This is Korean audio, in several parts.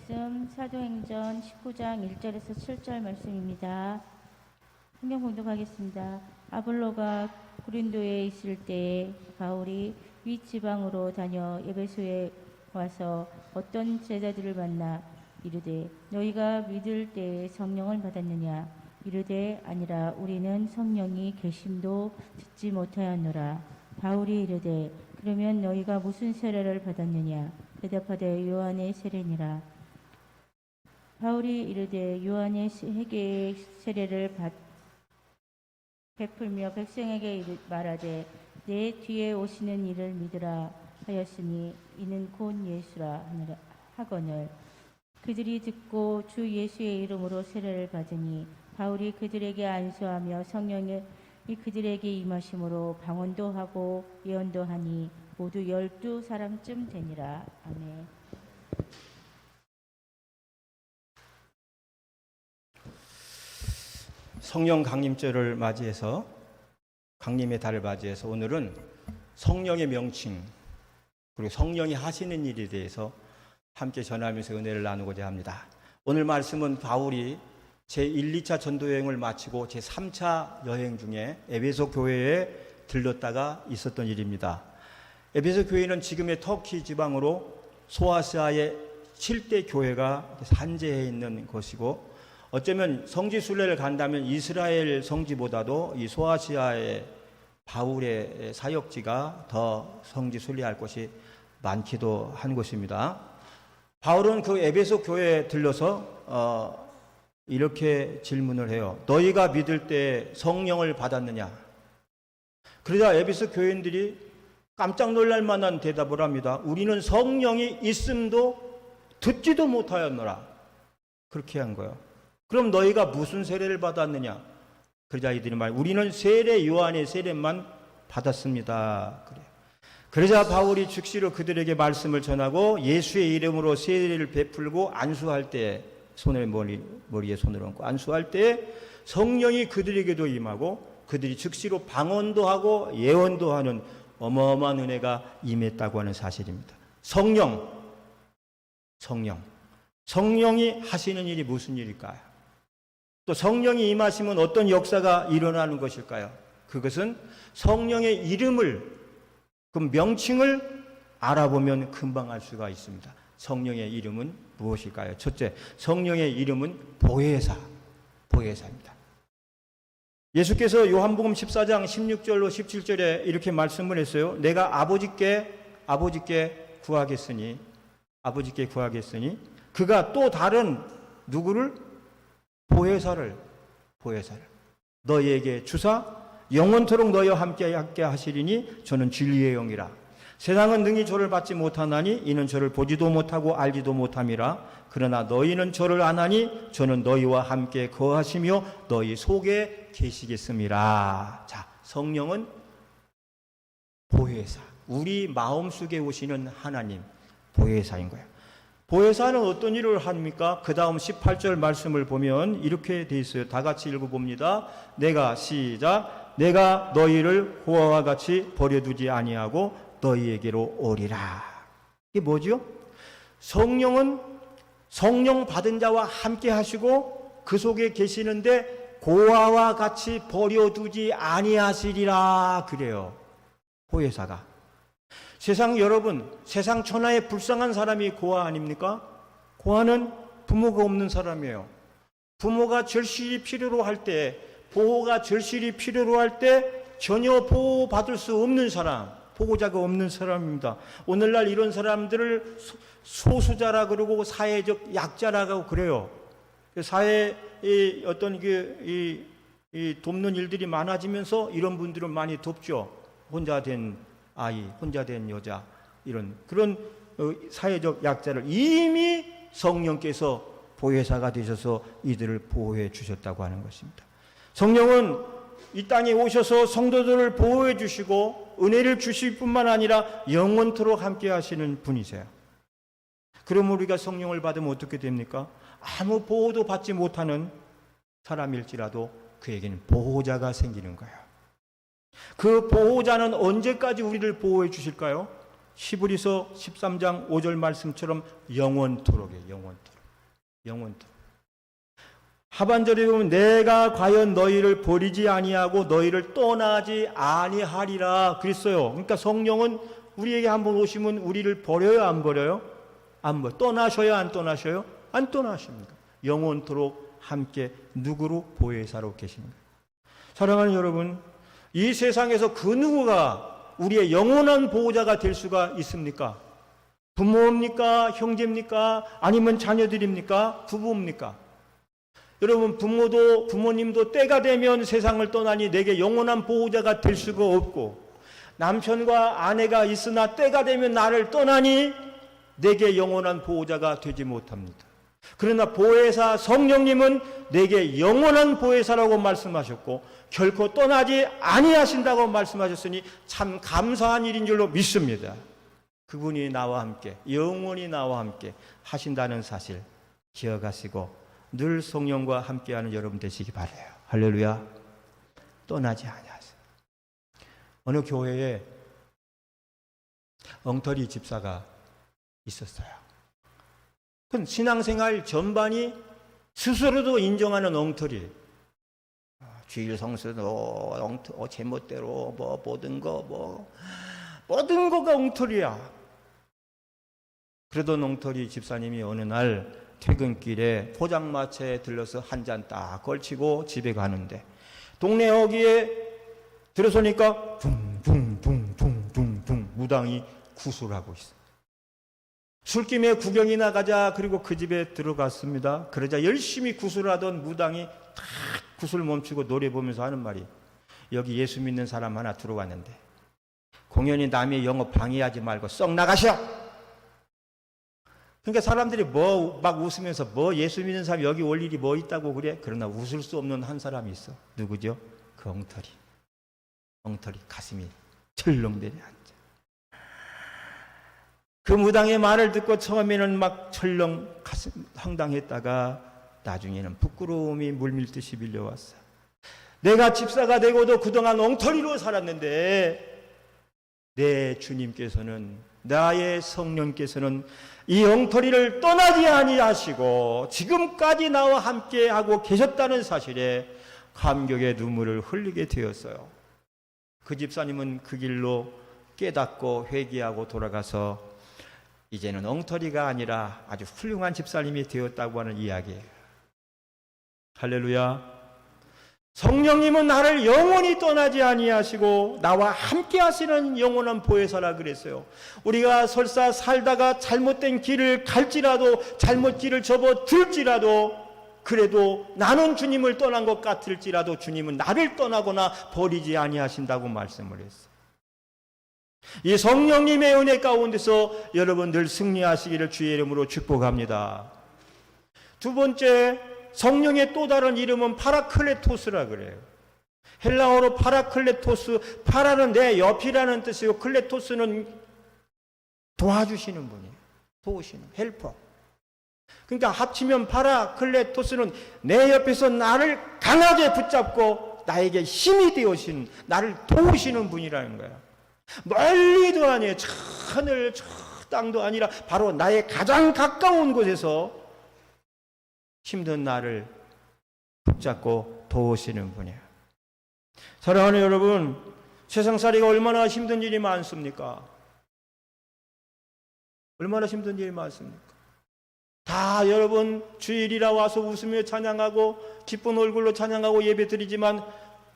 말씀 사도행전 19장 1절에서 7절 말씀입니다. 성경 봉독하겠습니다. 아볼로가 고린도에 있을 때에 바울이 윗지방으로 다녀 에베소에 와서 어떤 제자들을 만나 이르되 너희가 믿을 때에 성령을 받았느냐? 이르되 아니라 우리는 성령이 계심도 듣지 못하였노라. 바울이 이르되 그러면 너희가 무슨 세례를 받았느냐? 대답하되 요한의 세례니라. 바울이 이르되 요한의 회개의 세례를 베풀며 백성에게 말하되 내 뒤에 오시는 이를 믿으라 하였으니 이는 곧 예수라 하거늘 그들이 듣고 주 예수의 이름으로 세례를 받으니 바울이 그들에게 안수하며 성령이 그들에게 임하심으로 방언도 하고 예언도 하니 모두 12사람쯤 되니라. 아멘. 성령 강림절을 맞이해서 강림의 달을 맞이해서 오늘은 성령의 명칭 그리고 성령이 하시는 일에 대해서 함께 전하면서 은혜를 나누고자 합니다. 오늘 말씀은 바울이 제1, 2차 전도여행을 마치고 제3차 여행 중에 에베소 교회에 들렀다가 있었던 일입니다. 에베소 교회는 지금의 터키 지방으로 소아시아의 7대 교회가 산재해 있는 곳이고 어쩌면 성지 순례를 간다면 이스라엘 성지보다도 이 소아시아의 바울의 사역지가 더 성지 순례할 곳이 많기도 한 곳입니다. 바울은 그 에베소 교회에 들러서 이렇게 질문을 해요. 너희가 믿을 때 성령을 받았느냐? 그러자 에베소 교인들이 깜짝 놀랄 만한 대답을 합니다. 우리는 성령이 있음도 듣지도 못하였노라. 그렇게 한 거예요. 그럼 너희가 무슨 세례를 받았느냐? 그러자 이들이 우리는 세례 요한의 세례만 받았습니다. 그래요. 그러자 바울이 즉시로 그들에게 말씀을 전하고 예수의 이름으로 세례를 베풀고 안수할 때 손을 머리에 손을 얹고 안수할 때 성령이 그들에게도 임하고 그들이 즉시로 방언도 하고 예언도 하는 어마어마한 은혜가 임했다고 하는 사실입니다. 성령이 하시는 일이 무슨 일일까요? 또 성령이 임하시면 어떤 역사가 일어나는 것일까요? 그것은 성령의 이름을 그 명칭을 알아보면 금방 알 수가 있습니다. 성령의 이름은 무엇일까요? 첫째, 성령의 이름은 보혜사입니다. 예수께서 요한복음 14장 16절로 17절에 이렇게 말씀을 했어요. 내가 아버지께 구하겠으니 그가 또 다른 누구를? 보혜사를 너희에게 주사 영원토록 너희와 함께 하시리니 저는 진리의 영이라. 세상은 능히 저를 받지 못하나니 이는 저를 보지도 못하고 알지도 못함이라. 그러나 너희는 저를 아나니 저는 너희와 함께 거하시며 너희 속에 계시겠음이라. 자, 성령은 보혜사, 우리 마음속에 오시는 하나님 보혜사인 거예요. 보혜사는 어떤 일을 합니까? 그 다음 18절 말씀을 보면 이렇게 돼 있어요. 다 같이 읽어봅니다. 내가 너희를 호화와 같이 버려두지 아니하고 너희에게로 오리라. 이게 뭐죠? 성령은 성령 받은 자와 함께 하시고 그 속에 계시는데 고아와 같이 버려두지 아니하시리라 그래요. 보혜사가. 여러분, 세상 천하에 불쌍한 사람이 고아 아닙니까? 고아는 부모가 없는 사람이에요. 부모가 절실히 필요로 할 때, 보호가 절실히 필요로 할 때 전혀 보호받을 수 없는 사람, 보호자가 없는 사람입니다. 오늘날 이런 사람들을 소수자라 그러고 사회적 약자라고 그래요. 사회의 어떤 돕는 일들이 많아지면서 이런 분들은 많이 돕죠. 혼자 된 아이, 혼자 된 여자, 그런 사회적 약자를 이미 성령께서 보혜사가 되셔서 이들을 보호해 주셨다고 하는 것입니다. 성령은 이 땅에 오셔서 성도들을 보호해 주시고 은혜를 주실 뿐만 아니라 영원토록 함께 하시는 분이세요. 그럼 우리가 성령을 받으면 어떻게 됩니까? 아무 보호도 받지 못하는 사람일지라도 그에게는 보호자가 생기는 거예요. 그 보호자는 언제까지 우리를 보호해 주실까요? 히브리서 13장 5절 말씀처럼 영원토록이에요. 영원토록. 하반절에 보면 내가 과연 너희를 버리지 아니하고 너희를 떠나지 아니하리라 그랬어요. 그러니까 성령은 우리에게 한번 오시면 우리를 버려요, 안 버려요? 안 버려요. 떠나셔요, 안 떠나셔요? 안 떠나십니다. 영원토록 함께 누구로 보혜사로 계십니다. 사랑하는 여러분, 이 세상에서 그 누구가 우리의 영원한 보호자가 될 수가 있습니까? 부모입니까? 형제입니까? 아니면 자녀들입니까? 부부입니까? 여러분, 부모님도 때가 되면 세상을 떠나니 내게 영원한 보호자가 될 수가 없고, 남편과 아내가 있으나 때가 되면 나를 떠나니 내게 영원한 보호자가 되지 못합니다. 그러나 보혜사 성령님은 내게 영원한 보혜사라고 말씀하셨고 결코 떠나지 아니하신다고 말씀하셨으니 참 감사한 일인 줄로 믿습니다. 그분이 나와 함께 영원히 나와 함께 하신다는 사실 기억하시고 늘 성령과 함께하는 여러분 되시기 바라요. 할렐루야. 떠나지 아니하세요. 어느 교회에 엉터리 집사가 있었어요. 그건 신앙생활 전반이 스스로도 인정하는 엉터리. 주일 성수도 제멋대로 모든 거가 엉터리야. 그러던 엉터리 집사님이 어느 날 퇴근길에 포장마차에 들러서 한 잔 딱 걸치고 집에 가는데 동네 어귀에 들어서니까 붕붕붕붕붕붕 무당이 구슬하고 있어. 술김에 구경이나 가자. 그리고 그 집에 들어갔습니다. 그러자 열심히 구슬하던 무당이 탁 구슬 멈추고 노래 보면서 하는 말이, 여기 예수 믿는 사람 하나 들어왔는데 공연히 남의 영업 방해하지 말고 썩 나가셔. 그러니까 사람들이 막 웃으면서 예수 믿는 사람 여기 올 일이 뭐 있다고 그래? 그러나 웃을 수 없는 한 사람이 있어. 누구죠? 그 엉터리 가슴이 철렁대려 앉아. 그 무당의 말을 듣고 처음에는 막 철렁 가슴 황당했다가 나중에는 부끄러움이 물밀듯이 밀려왔어. 내가 집사가 되고도 그동안 엉터리로 살았는데 내 주님께서는, 나의 성령께서는 이 엉터리를 떠나지 아니하시고 지금까지 나와 함께하고 계셨다는 사실에 감격의 눈물을 흘리게 되었어요. 그 집사님은 그 길로 깨닫고 회개하고 돌아가서 이제는 엉터리가 아니라 아주 훌륭한 집사님이 되었다고 하는 이야기예요. 할렐루야. 성령님은 나를 영원히 떠나지 아니하시고 나와 함께 하시는 영원한 보혜사라 그랬어요. 우리가 설사 살다가 잘못된 길을 갈지라도, 잘못 길을 접어들지라도, 그래도 나는 주님을 떠난 것 같을지라도 주님은 나를 떠나거나 버리지 아니하신다고 말씀을 했어요. 이 성령님의 은혜 가운데서 여러분 늘 승리하시기를 주의 이름으로 축복합니다. 두 번째, 성령의 또 다른 이름은 파라클레토스라 그래요. 헬라어로 파라클레토스, 파라는 내 옆이라는 뜻이고 클레토스는 도와주시는 분이에요. 도우시는 헬퍼. 그러니까 합치면 파라클레토스는 내 옆에서 나를 강하게 붙잡고 나에게 힘이 되어주시는, 나를 도우시는 분이라는 거야. 멀리도 아니에요. 저 하늘 저 땅도 아니라 바로 나의 가장 가까운 곳에서 힘든 나를 붙잡고 도우시는 분이에요. 사랑하는 여러분, 세상살이가 얼마나 힘든 일이 많습니까? 얼마나 힘든 일이 많습니까? 다 여러분 주일이라 와서 웃으며 찬양하고 기쁜 얼굴로 찬양하고 예배드리지만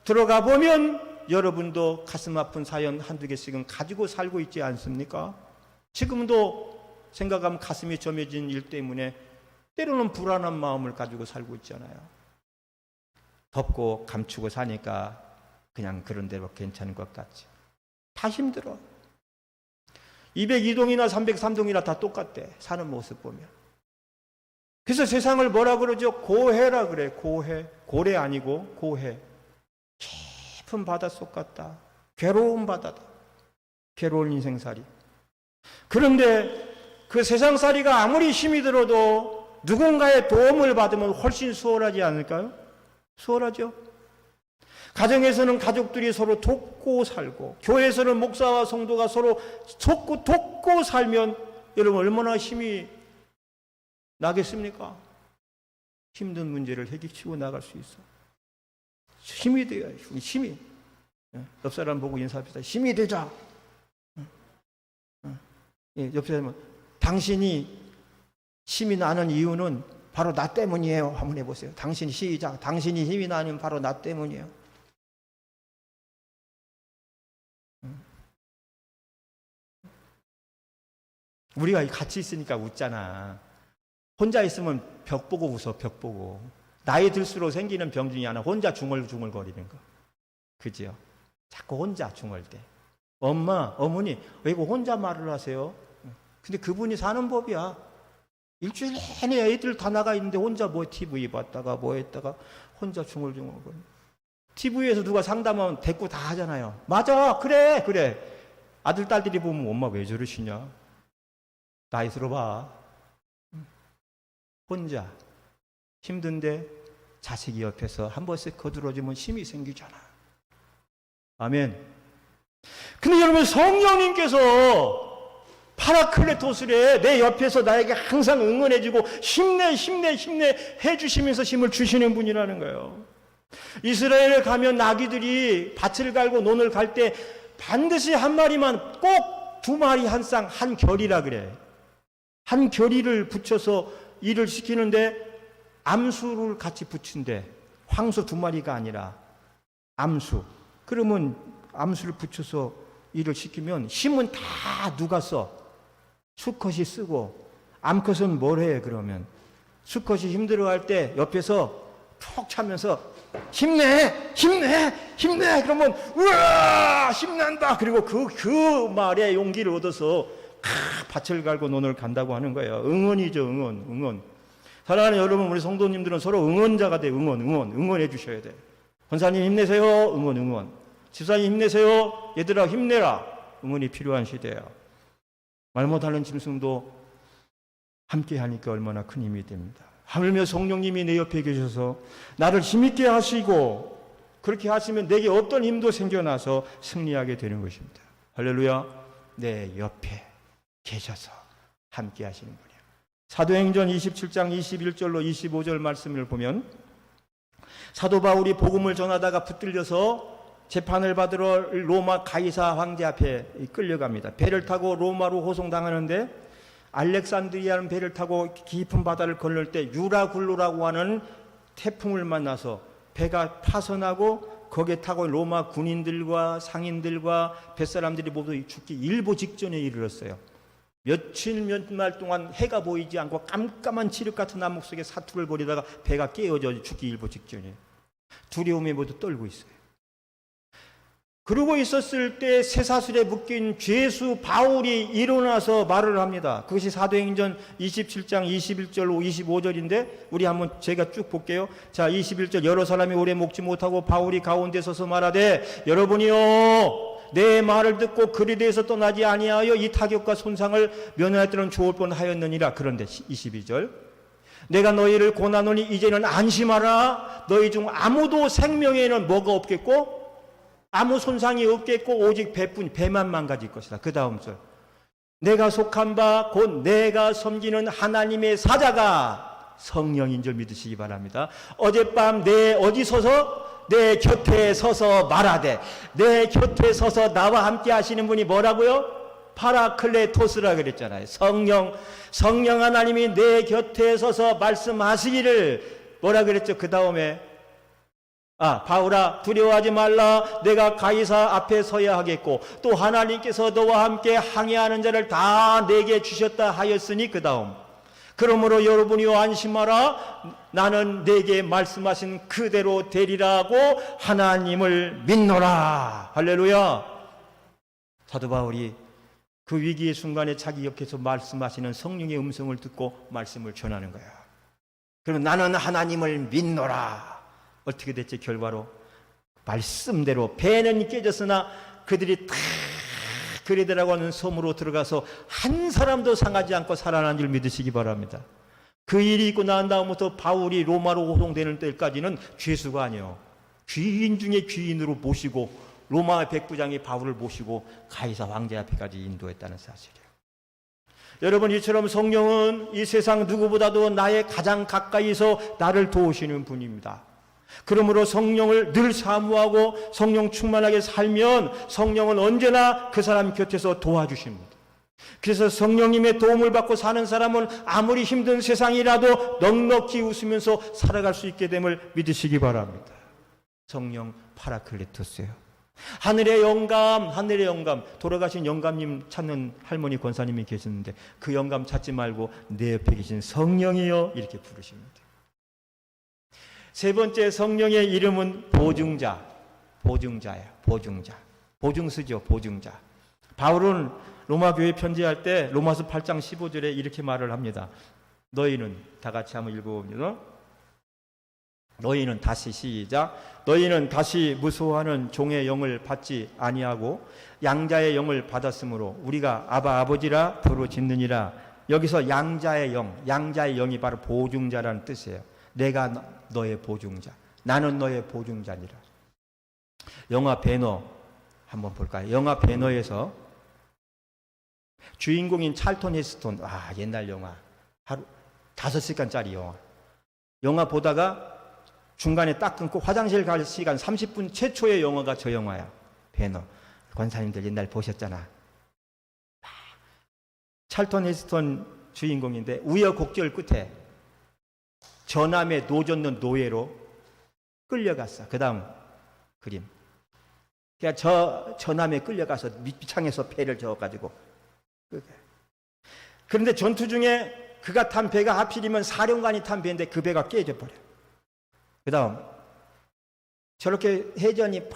들어가 보면 여러분도 가슴 아픈 사연 한두 개씩은 가지고 살고 있지 않습니까? 지금도 생각하면 가슴이 점해진 일 때문에 때로는 불안한 마음을 가지고 살고 있잖아요. 덮고 감추고 사니까 그냥 그런 대로 괜찮은 것 같지. 다 힘들어. 202동이나 303동이나 다 똑같대. 사는 모습 보면. 그래서 세상을 뭐라 그러죠? 고해라 그래. 고해. 고래 아니고 고해. 깊은 바닷속 같다. 괴로운 바다다. 괴로운 인생살이. 그런데 그 세상살이가 아무리 힘이 들어도 누군가의 도움을 받으면 훨씬 수월하지 않을까요? 수월하죠. 가정에서는 가족들이 서로 돕고 살고, 교회에서는 목사와 성도가 서로 돕고 살면 여러분 얼마나 힘이 나겠습니까? 힘든 문제를 해결치고 나갈 수 있어. 힘이 되어야 힘이. 옆 사람 보고 인사합시다. 힘이 되자. 옆 사람은 당신이 힘이 나는 이유는 바로 나 때문이에요. 한번 해보세요. 당신이 시작. 당신이 힘이 나는 바로 나 때문이에요. 우리가 같이 있으니까 웃잖아. 혼자 있으면 벽 보고 웃어. 벽 보고. 나이 들수록 생기는 병 중에 하나, 혼자 중얼중얼거리는 거. 그지요? 자꾸 혼자 중얼대. 엄마, 어머니, 왜 이거 혼자 말을 하세요? 근데 그분이 사는 법이야. 일주일 내내 애들 다 나가 있는데 혼자 뭐 TV 봤다가 뭐 했다가 혼자 중얼중얼거려. TV에서 누가 상담하면 대꾸 다 하잖아요. 맞아, 그래. 아들, 딸들이 보면 엄마 왜 저러시냐? 나이 들어봐. 혼자 힘든데 자식이 옆에서 한 번씩 거들어주면 힘이 생기잖아. 아멘. 근데 여러분, 성령님께서 파라클레토스래, 내 옆에서 나에게 항상 응원해주고 힘내 해주시면서 힘을 주시는 분이라는 거예요. 이스라엘에 가면 나귀들이 밭을 갈고 논을 갈 때 반드시 한 마리만, 꼭 두 마리 한 쌍, 한 결이라 그래. 한 결이를 붙여서 일을 시키는데 암수를 같이 붙인대. 황소 두 마리가 아니라 암수. 그러면 암수를 붙여서 일을 시키면 힘은 다 누가 써? 수컷이 쓰고. 암컷은 뭘 해 그러면? 수컷이 힘들어할 때 옆에서 푹 차면서 힘내 그러면 우와 힘난다. 그리고 그 말에 용기를 얻어서 밭을 갈고 논을 간다고 하는 거예요. 응원이죠. 응원. 사랑하는 여러분, 우리 성도님들은 서로 응원자가 돼. 응원해 주셔야 돼. 권사님 힘내세요. 응원. 집사님 힘내세요. 얘들아 힘내라. 응원이 필요한 시대야. 말 못하는 짐승도 함께 하니까 얼마나 큰 힘이 됩니다. 하물며 성령님이 내 옆에 계셔서 나를 힘있게 하시고, 그렇게 하시면 내게 어떤 힘도 생겨나서 승리하게 되는 것입니다. 할렐루야. 내 옆에 계셔서 함께 하시는 분이에요. 사도행전 27장 21절로 25절 말씀을 보면, 사도 바울이 복음을 전하다가 붙들려서 재판을 받으러 로마 가이사 황제 앞에 끌려갑니다. 배를 타고 로마로 호송당하는데, 알렉산드리아라는 배를 타고 깊은 바다를 건널 때 유라굴로라고 하는 태풍을 만나서 배가 파선하고, 거기에 타고 로마 군인들과 상인들과 뱃사람들이 모두 죽기 일보 직전에 이르렀어요. 몇 날 동안 해가 보이지 않고 깜깜한 칠흑 같은 암흑 속에 사투를 벌이다가 배가 깨어져 죽기 일보 직전이에요. 두려움에 모두 떨고 있어요. 그러고 있었을 때 쇠사슬에 묶인 죄수 바울이 일어나서 말을 합니다. 그것이 사도행전 27장 21절로 25절인데 우리 한번 제가 쭉 볼게요. 자, 21절. 여러 사람이 오래 먹지 못하고 바울이 가운데 서서 말하되, 여러분이요 내 말을 듣고 그리 대해서 떠나지 아니하여 이 타격과 손상을 면하였더는 좋을 뻔하였느니라. 그런데 22절. 내가 너희를 고난하노니 이제는 안심하라. 너희 중 아무도 생명에는 뭐가 없겠고 아무 손상이 없겠고 오직 배뿐, 배만 망가질 것이다. 그 다음 절. 내가 속한 바 곧 내가 섬기는 하나님의 사자가 성령인 줄 믿으시기 바랍니다. 어젯밤 어디 서서? 내 곁에 서서 말하되. 내 곁에 서서 나와 함께 하시는 분이 뭐라고요? 파라클레토스라 그랬잖아요. 성령 하나님이 내 곁에 서서 말씀하시기를 뭐라 그랬죠? 그 다음에 바울아 두려워하지 말라. 내가 가이사 앞에 서야 하겠고 또 하나님께서 너와 함께 항해하는 자를 다 내게 주셨다 하였으니 그 다음. 그러므로 여러분이요 안심하라. 나는 내게 말씀하신 그대로 되리라고 하나님을 믿노라. 할렐루야. 사도 바울이 그 위기의 순간에 자기 옆에서 말씀하시는 성령의 음성을 듣고 말씀을 전하는 거야. 그러면 나는 하나님을 믿노라. 어떻게 됐지? 결과로 말씀대로 배는 깨졌으나 그들이 다 그리드라고 하는 섬으로 들어가서 한 사람도 상하지 않고 살아난 줄 믿으시기 바랍니다. 그 일이 있고 난 다음부터 바울이 로마로 호송되는 때까지는 죄수가 아니요 귀인 중에 귀인으로 모시고 로마 백부장이 바울을 모시고 가이사 황제 앞에까지 인도했다는 사실이에요. 여러분, 이처럼 성령은 이 세상 누구보다도 나의 가장 가까이서 나를 도우시는 분입니다. 그러므로 성령을 늘 사모하고 성령 충만하게 살면 성령은 언제나 그 사람 곁에서 도와주십니다. 그래서 성령님의 도움을 받고 사는 사람은 아무리 힘든 세상이라도 넉넉히 웃으면서 살아갈 수 있게 됨을 믿으시기 바랍니다. 성령 파라클리토스요. 하늘의 영감, 하늘의 영감. 돌아가신 영감님 찾는 할머니 권사님이 계셨는데 그 영감 찾지 말고 내 옆에 계신 성령이요 이렇게 부르십니다. 세 번째, 성령의 이름은 보증자. 보증자예요. 보증자. 보증수죠. 보증자. 바울은 로마 교회 편지할 때 로마서 8장 15절에 이렇게 말을 합니다. 너희는, 다 같이 한번 읽어봅니다. 너희는 다시, 시작. 너희는 다시 무소하는 종의 영을 받지 아니하고 양자의 영을 받았으므로 우리가 아바 아버지라 부르짖느니라. 여기서 양자의 영, 양자의 영이 바로 보증자라는 뜻이에요. 내가 너의 보증자, 나는 너의 보증자니라. 영화 배너 한번 볼까요? 영화 배너에서 주인공인 찰턴 헤스턴, 옛날 영화, 하루 5시간짜리 영화 보다가 중간에 딱 끊고 화장실 갈 시간 30분 최초의 영화가 저 영화야. 배너. 권사님들 옛날 보셨잖아. 찰턴 헤스턴 주인공인데 우여곡절 끝에 저남에 노젓는 노예로 끌려갔어. 그 다음 그림. 그러니까 저남에 끌려가서 밑창에서 배를 저어가지고. 그런데 전투 중에 그가 탄 배가 하필이면 사령관이 탄 배인데 그 배가 깨져버려. 그 다음 저렇게 해전이 막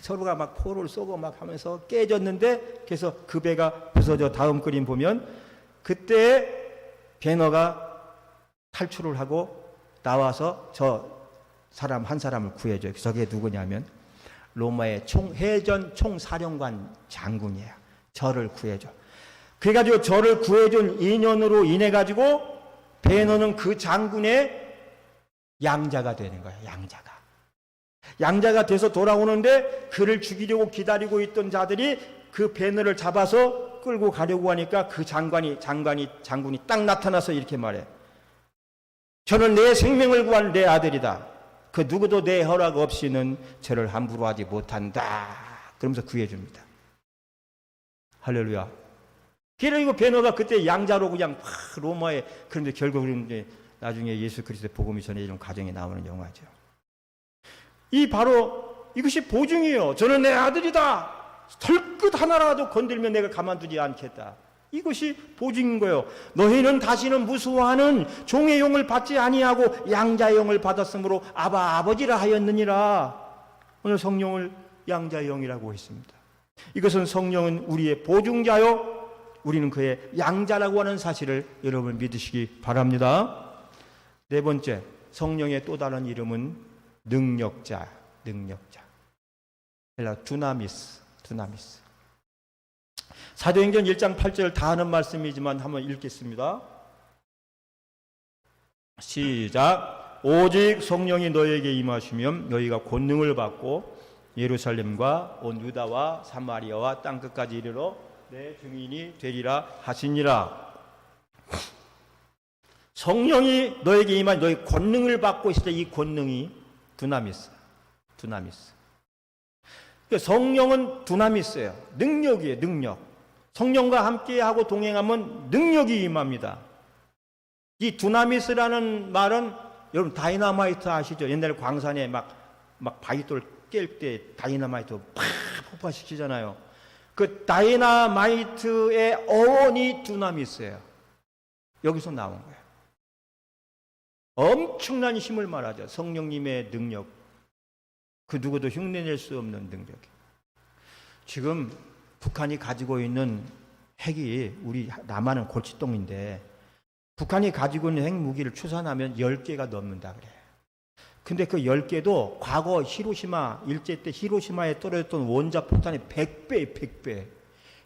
서로가 막 포를 쏘고 막 하면서 깨졌는데 그래서 그 배가 부서져. 다음 그림 보면 그때 배너가 탈출을 하고 나와서 저 사람 한 사람을 구해줘요. 저게 누구냐면 로마의 해전 총사령관 장군이에요. 저를 구해줘. 그래가지고 저를 구해준 인연으로 인해가지고 배너는 그 장군의 양자가 되는 거야. 양자가 돼서 돌아오는데 그를 죽이려고 기다리고 있던 자들이 그 배너를 잡아서 끌고 가려고 하니까 그 장군이 딱 나타나서 이렇게 말해. 저는 내 생명을 구한 내 아들이다. 그 누구도 내 허락 없이는 저를 함부로 하지 못한다. 그러면서 구해줍니다. 할렐루야. 그리고 배너가 그때 양자로 그냥 로마에, 그런데 결국은 이제 나중에 예수 그리스도의 복음이 전해지는 과정에 나오는 영화죠. 이것이 보증이에요. 저는 내 아들이다. 털끝 하나라도 건들면 내가 가만두지 않겠다. 이것이 보증인 거예요. 너희는 다시는 무수하는 종의 영을 받지 아니하고 양자의 영을 받았으므로 아바 아버지라 하였느니라. 오늘 성령을 양자의 영이라고 했습니다. 이것은 성령은 우리의 보증자요, 우리는 그의 양자라고 하는 사실을 여러분 믿으시기 바랍니다. 네 번째, 성령의 또 다른 이름은 능력자. 두나미스. 사도행전 1장 8절 다 하는 말씀이지만 한번 읽겠습니다. 시작. 오직 성령이 너희에게 임하시면 너희가 권능을 받고 예루살렘과 온 유다와 사마리아와 땅끝까지 이르러 내 증인이 되리라 하시니라. 성령이 너에게 임한 너희 권능을 받고 있을 때 이 권능이 두나미스. 성령은 두나미스예요. 능력이에요. 능력. 성령과 함께하고 동행하면 능력이 임합니다. 이 두나미스라는 말은 여러분 다이너마이트 아시죠? 옛날에 광산에 막 바위돌 깰 때 다이너마이트 팍 폭파시키잖아요. 그 다이너마이트의 어원이 두나미스예요. 여기서 나온 거예요. 엄청난 힘을 말하죠. 성령님의 능력. 그 누구도 흉내낼 수 없는 능력. 지금 북한이 가지고 있는 핵이 우리 남한은 골칫덩인데 북한이 가지고 있는 핵무기를 추산하면 10개가 넘는다 그래요. 근데 그 10개도 과거 히로시마 일제 때 히로시마에 떨어졌던 원자 폭탄의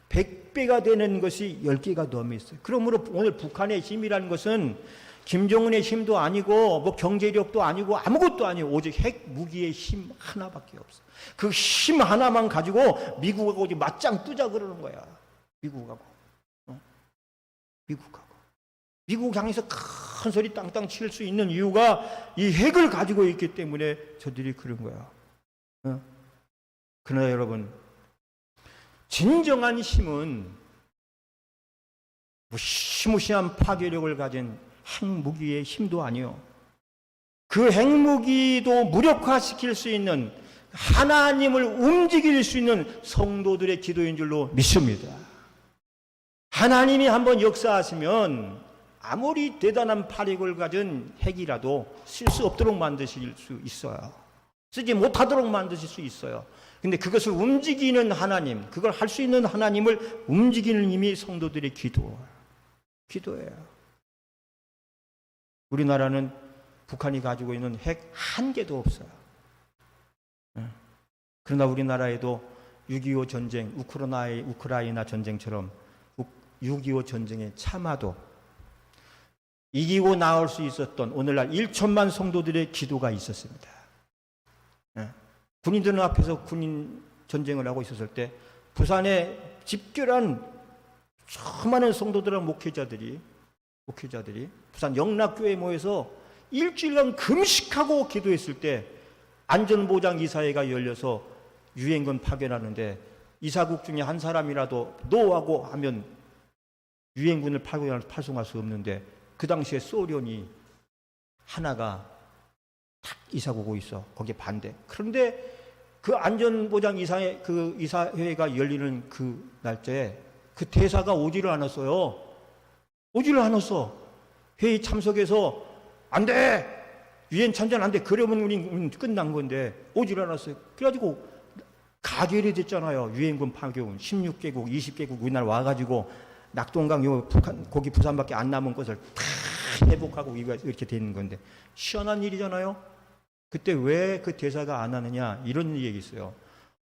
100배가 되는 것이 10개가 넘어 있어요. 그러므로 오늘 북한의 힘이라는 것은 김정은의 힘도 아니고 뭐 경제력도 아니고 아무것도 아니고 오직 핵 무기의 힘 하나밖에 없어. 그 힘 하나만 가지고 미국하고 어디 맞짱 뜨자 그러는 거야. 미국하고. 미국하고. 미국 향해서 큰 소리 땅땅 칠 수 있는 이유가 이 핵을 가지고 있기 때문에 저들이 그런 거야. 그러나 여러분, 진정한 힘은 무시무시한 파괴력을 가진 핵무기의 힘도 아니요. 그 핵무기도 무력화시킬 수 있는, 하나님을 움직일 수 있는 성도들의 기도인 줄로 믿습니다. 하나님이 한번 역사하시면 아무리 대단한 파력을 가진 핵이라도 쓸 수 없도록 만드실 수 있어요. 쓰지 못하도록 만드실 수 있어요. 근데 그것을 움직이는 하나님, 그걸 할 수 있는 하나님을 움직이는 힘이 성도들의 기도예요. 우리나라는 북한이 가지고 있는 핵 한 개도 없어요. 그러나 우리나라에도 6.25 전쟁, 우크라이나 전쟁처럼 6.25 전쟁에 참아도 이기고 나올 수 있었던 오늘날 1천만 성도들의 기도가 있었습니다. 군인들 앞에서 군인 전쟁을 하고 있었을 때 부산에 집결한 수많은 성도들과 목회자들이 부산 영락교회에 모여서 일주일간 금식하고 기도했을 때 안전보장 이사회가 열려서 유엔군 파견하는데 이사국 중에 한 사람이라도 노하고 하면 유엔군을 파송할 수 없는데 그 당시에 소련이 하나가 딱 이사국에 있어. 거기에 반대. 그런데 그 안전보장 이사회가 열리는 그 날짜에 그 대사가 오지를 않았어요. 오지를 않았어. 회의 참석해서 안 돼! 유엔 참전 안 돼! 그러면 우리 끝난 건데 오지를 않았어요. 그래가지고 가결이 됐잖아요. 유엔군 파견 16개국, 20개국 우리나라 와가지고 낙동강 거기 부산밖에 안 남은 것을 다 회복하고 이렇게 되는 건데 시원한 일이잖아요. 그때 왜 그 대사가 안 하느냐 이런 얘기 있어요.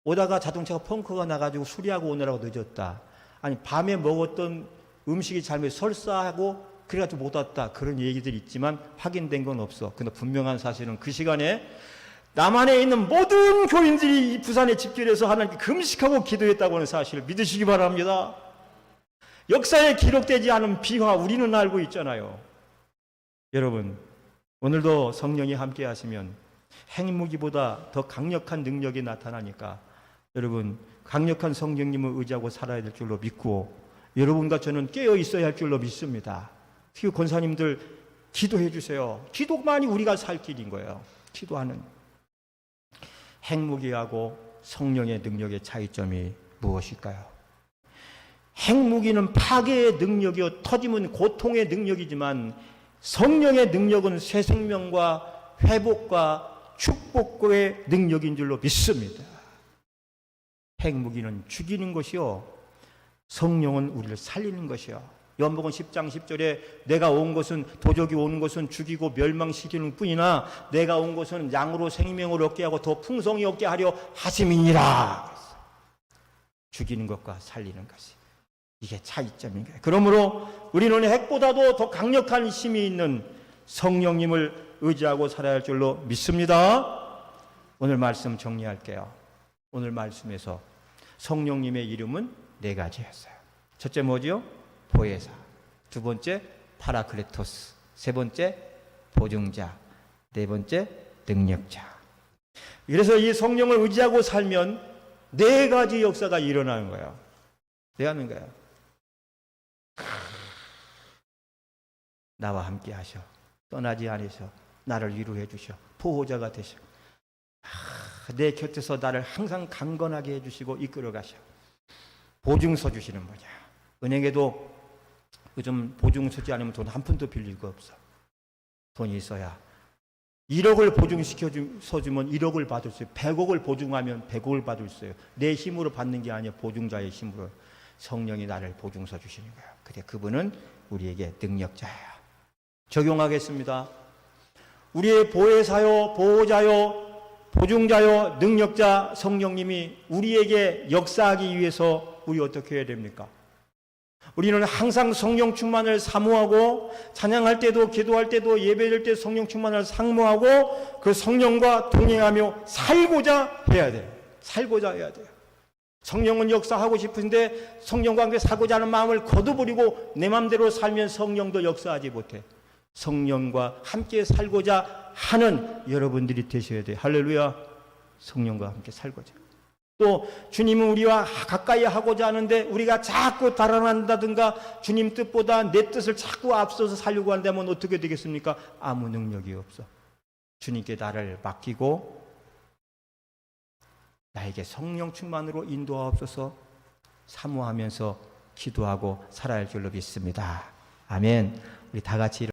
오다가 자동차가 펑크가 나가지고 수리하고 오느라고 늦었다. 아니 밤에 먹었던 음식이 잘못 설사하고 그래가지고 못 왔다. 그런 얘기들이 있지만 확인된 건 없어. 근데 분명한 사실은 그 시간에 남한에 있는 모든 교인들이 부산에 집결해서 하나님께 금식하고 기도했다고 하는 사실을 믿으시기 바랍니다. 역사에 기록되지 않은 비화 우리는 알고 있잖아요. 여러분, 오늘도 성령이 함께 하시면 핵무기보다 더 강력한 능력이 나타나니까 여러분 강력한 성령님을 의지하고 살아야 될 줄로 믿고 여러분과 저는 깨어 있어야 할 줄로 믿습니다. 특히 권사님들 기도해 주세요. 기도만이 우리가 살 길인 거예요. 기도하는. 핵무기하고 성령의 능력의 차이점이 무엇일까요? 핵무기는 파괴의 능력이요 터지면 고통의 능력이지만 성령의 능력은 새 생명과 회복과 축복의 능력인 줄로 믿습니다. 핵무기는 죽이는 것이요 성령은 우리를 살리는 것이요. 요한복음 10장 10절에 내가 온 것은 도적이 오는 것은 죽이고 멸망시키는 뿐이나 내가 온 것은 양으로 생명을 얻게 하고 더 풍성히 얻게 하려 하심이니라. 죽이는 것과 살리는 것이 이게 차이점인 거예요. 그러므로 우리는 핵보다도 더 강력한 힘이 있는 성령님을 의지하고 살아야 할 줄로 믿습니다. 오늘 말씀 정리할게요. 오늘 말씀에서 성령님의 이름은 4가지였어요. 첫째 뭐지요? 보혜사. 두 번째 파라클레토스. 세 번째 보증자. 네 번째 능력자. 그래서 이 성령을 의지하고 살면 4가지 역사가 일어나는 거예요. 왜 하는 거예요? 나와 함께 하셔. 떠나지 않으셔. 나를 위로해 주셔. 보호자가 되셔. 내 곁에서 나를 항상 강건하게 해주시고 이끌어 가셔. 보증서 주시는 거냐. 은행에도 요즘 보증 서지 않으면 돈 한 푼도 빌릴 거 없어. 돈이 있어야 1억을 보증시켜주면 1억을 받을 수 있어요. 100억을 보증하면 100억을 받을 수 있어요. 내 힘으로 받는 게 아니라 보증자의 힘으로 성령이 나를 보증서 주시는 거예요. 근데 그분은 우리에게 능력자예요. 적용하겠습니다. 우리의 보혜사요, 보호자요, 보증자요, 능력자 성령님이 우리에게 역사하기 위해서 우리 어떻게 해야 됩니까? 우리는 항상 성령 충만을 사모하고 찬양할 때도 기도할 때도 예배드릴 때 성령 충만을 사모하고 그 성령과 동행하며 살고자 해야 돼요. 살고자 해야 돼요. 성령은 역사하고 싶은데 성령과 함께 살고자 하는 마음을 거둬버리고 내 마음대로 살면 성령도 역사하지 못해. 성령과 함께 살고자 하는 여러분들이 되셔야 돼요. 할렐루야. 성령과 함께 살고자. 또 주님은 우리와 가까이 하고자 하는데 우리가 자꾸 달아난다든가 주님 뜻보다 내 뜻을 자꾸 앞서서 살려고 한다면 어떻게 되겠습니까? 아무 능력이 없어. 주님께 나를 맡기고 나에게 성령 충만으로 인도하옵소서 사모하면서 기도하고 살아야 할 줄로 믿습니다. 아멘. 우리 다 같이